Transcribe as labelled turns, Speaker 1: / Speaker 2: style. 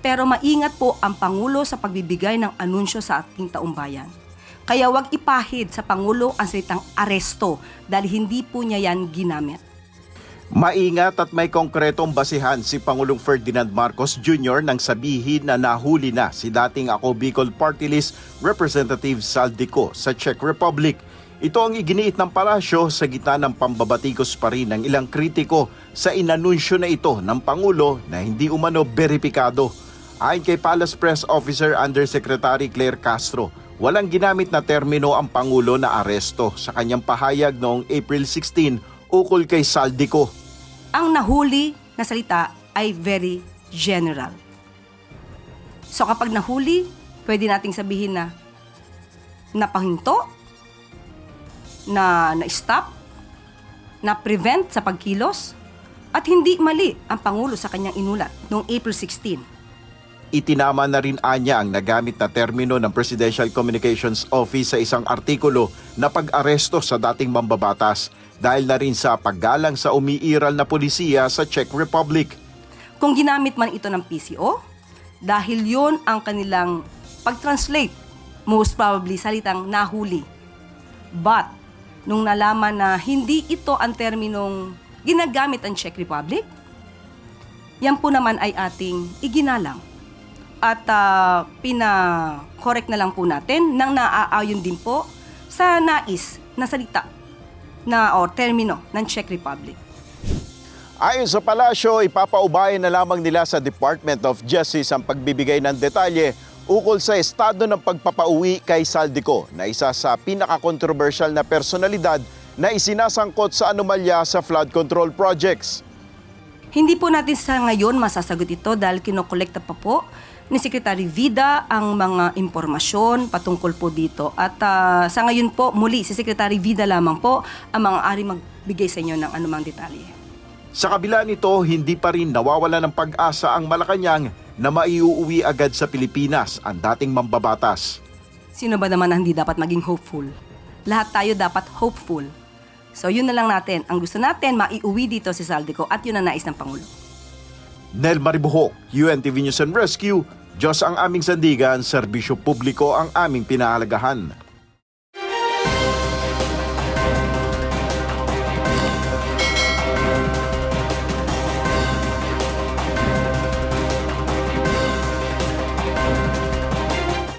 Speaker 1: Pero maingat po ang Pangulo sa pagbibigay ng anunsyo sa ating taumbayan. Kaya huwag ipahid sa Pangulo ang salitang aresto dahil hindi po niya yan ginamit.
Speaker 2: Maingat at may konkretong basihan si Pangulong Ferdinand Marcos Jr. nang sabihin na nahuli na si dating Ako Bicol Party List Representative Saldico sa Czech Republic. Ito ang iginiit ng palasyo sa gitna ng pambabatikos pa rin ng ilang kritiko sa inanunsyo na ito ng Pangulo na hindi umano beripikado. Ayon kay Palace Press Officer Undersecretary Claire Castro, walang ginamit na termino ang Pangulo na aresto sa kanyang pahayag noong April 16 ukol kay Saldico.
Speaker 1: Ang nahuli na salita ay very general. So kapag nahuli, pwede nating sabihin na napahinto, na na-stop, na-prevent sa pagkilos, at hindi mali ang Pangulo sa kanyang inulat noong April 16.
Speaker 2: Itinama na rin anya ang nagamit na termino ng Presidential Communications Office sa isang artikulo na pag-aresto sa dating mambabatas dahil na rin sa paggalang sa umiiral na pulisiya sa Czech Republic.
Speaker 1: Kung ginamit man ito ng PCO, dahil yon ang kanilang pag-translate, most probably salitang nahuli. But, nung nalaman na hindi ito ang terminong ginagamit ang Czech Republic, yan po naman ay ating iginalang. At pina-correct na lang po natin nang naaayon din po sa nais na salita na o termino ng Czech Republic.
Speaker 2: Ayon sa palasyo, ipapaubayan na lamang nila sa Department of Justice ang pagbibigay ng detalye ukol sa estado ng pagpapauwi kay Saldico na isa sa pinaka-controversial na personalidad na isinasangkot sa anomalya sa flood control projects.
Speaker 1: Hindi po natin sa ngayon masasagot ito dahil kinokolekta pa po ni Secretary Vida ang mga impormasyon patungkol po dito. At sa ngayon po, muli, si Secretary Vida lamang po ang maaari magbigay sa inyo ng anumang detalye.
Speaker 2: Sa kabila nito, hindi pa rin nawawala ng pag-asa ang Malacanang na maiuuwi agad sa Pilipinas ang dating mambabatas.
Speaker 1: Sino ba naman ang hindi dapat maging hopeful? Lahat tayo dapat hopeful. So yun na lang natin. Ang gusto natin, maiuwi dito si Saldico at yun ang nais ng Pangulo.
Speaker 2: Nel Maribuhok, UNTV News and Rescue. Diyos ang aming sandigan, serbisyo publiko ang aming pinahalagahan.